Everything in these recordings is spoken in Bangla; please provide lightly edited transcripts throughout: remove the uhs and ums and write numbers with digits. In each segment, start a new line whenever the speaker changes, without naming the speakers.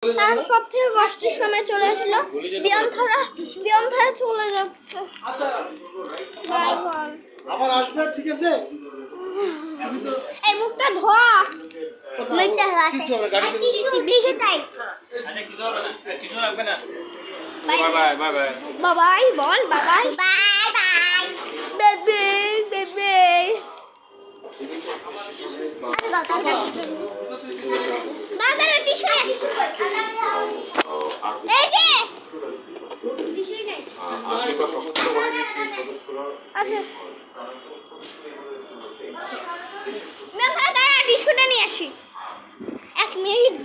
আর সব থেকে কষ্টের সময় চলে আসলো, বিয়ন্থারা চলে যাচ্ছে।
আবার আসবে, ঠিক আছে?
এই মুখটা ধোয়া, মুখটা ধোয়া
কিছু হবে গাড়িতে
বিশে চাই।
আচ্ছা কিছু হবে না, কিছু লাগবে না।
Bye
bye bye bye
bye bye বল bye bye bye baby baby. দাদা টিস্যু আসছে, এই যে আচ্ছা দাদা টিস্যুটা নিয়ে আসি। 1 মিনিট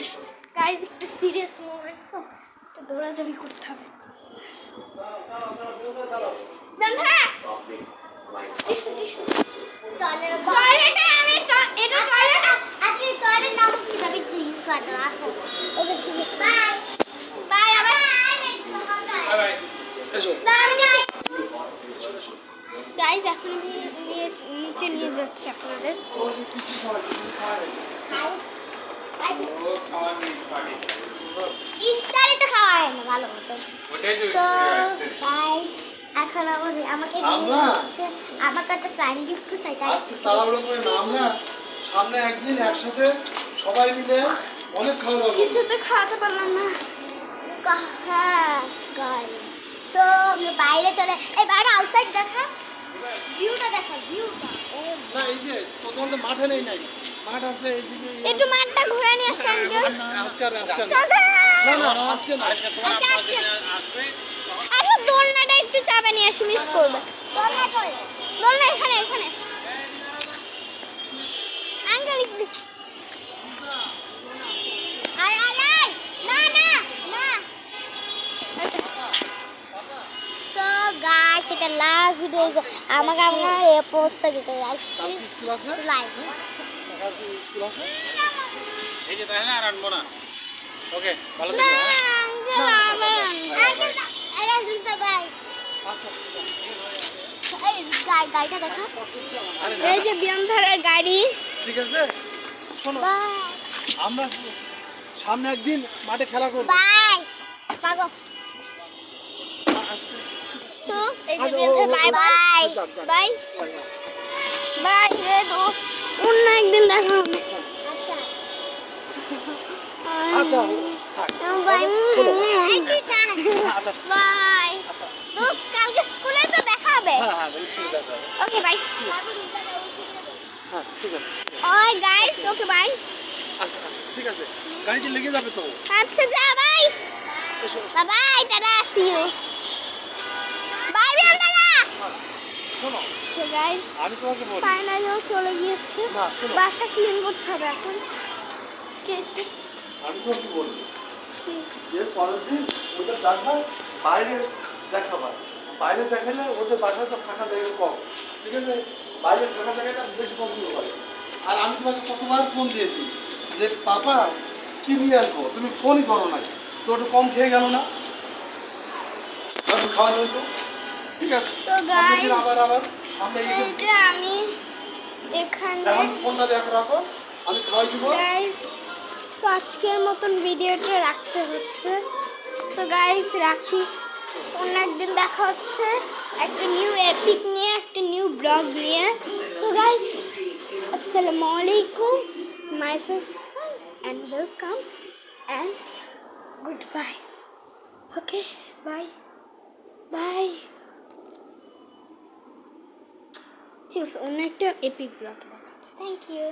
গাইজ, একটু সিরিয়াস মোমেন্ট তো, দৌড়াদৌড়ি করতে হবে। বন্ধুরা টিস্যু টিস্যু টয়লেটে আমি এটা টয়লেট আজকে টয়লেট নাম কি যাবে প্লিজ কাটো আসো। ওকে ঠিক আছে বাই বাই আবার
বাই বাই।
এসো।
আমি নিচে গাইজ, এখন আমি নিচে নিয়ে যাচ্ছি আপনাদের। ইফতারিতে খাওয়া হয় না ভালো মতো। সো গাইজ, এখন আমাকে আমাকে একটা সাইন গিফট করছে, এটা
আজকে তাড়াহুড়ো করে না, আমরা সামনে একদিন একসাথে সবাই মিলে অনেক খাওয়া দাওয়া করব।
কিছুতে খাওয়াতে পারলাম না। হ্যাঁ গাইজ, সো আমরা বাইরে চলে, এই বাইরে আউটসাইড দেখা, ভিউটা দেখা, ভিউটা।
না এই যে তোমার তো মাঠে নেই নাই, মাঠ আছে এইদিকে।
একটু মাঠটা ঘুরে নিয়ে আসি আঙ্কেল।
আজকাল
চল
না আজকে না।
আচ্ছা দোলনাটা একটু চাপে নিয়ে আসি, মিস করবে। দোলনা এখানে এখানে আঙ্কেল একটু আয় আয় আয়, না না না। সো গাইস, এটা লাস্ট ভিডিও। আমাকে আপনারা এই পোস্টটা দিতে
স্কুল আছে,
লাইভ
স্কুল আছে।
এই যে তাহলে আর আনবো না। ওকে ভালো
না
থেকো।
আঙ্কেল আঙ্কেল আরে দিতে ভাই।
আচ্ছা
এই গাড়িটা দেখা, এই যে বিয়ন্ধারের গাড়ি।
ঠিক আছে, শোনো
বাই
আমরা সামনে একদিন মাঠে খেলা করব।
বাই পাগো।
আজকে
সো এই যে বিয়ন্ধার বাই বাই বাই বাই রে দোস্ত, অন্য একদিন দেখা হবে।
আচ্ছা থাক।
বাই
চলো।
আচ্ছা বাই
আচ্ছা
দোস্ত, কালকে স্কুলে তো দেখা হবে।
হ্যাঁ স্কুলে দেখা হবে।
Okay bye.
হ্যাঁ ঠিক আছে।
ওই গাইস, ওকে বাই।
আচ্ছা ঠিক আছে, গাড়িতে লেগে যাবে তো।
আচ্ছা যা বাই
এসো।
Bye bye, tata, see you bye বিয়ন্ধারা।
শোনো
তো গাইস,
আমি তোমাকে বলি,
ফাইনালিও চলে গিয়েছে।
না শোনো
বাসা ক্লিন করতে হবে এখন। কেসে
আমি তোমাকে বলি, এর পরের দিন ওদের ডাকবা বাইরে দেখাবা। বাইরে দেখালে ওদের বাসায় তো ফাঁকা জায়গা কম, ঠিক আছে? বাইরে ফাঁকা জায়গাটা বেশি পছন্দ করে। আর আমি তোমাকে কতবার ফোন দিয়েছি যে পাপা কি নিয়ে আসবো, তুমি ফোনই করো না। তো ওটা কম খেয়ে গেল না, খাওয়া যাবে তো, ঠিক আছে?
So guys,
আবার আমরা
এই যে আমি এখানে
এখন ফোনটা রাখো, আমি খাওয়াই দিব।
গাইস, সো আজকের মতন ভিডিওটা রাখতে হচ্ছে। তো গাইস রাখি, অন্য একদিন দেখা হচ্ছে একটা নিউ এপিক নিয়ে, একটা নিউ ব্লগ নিয়ে। সো গাইস, আসসালামু আলাইকুম, myself and welcome and goodbye. Okay, bye bye. ঠিক আছে, অন্য একটা এপিক ব্লগ দেখাচ্ছে। Thank you.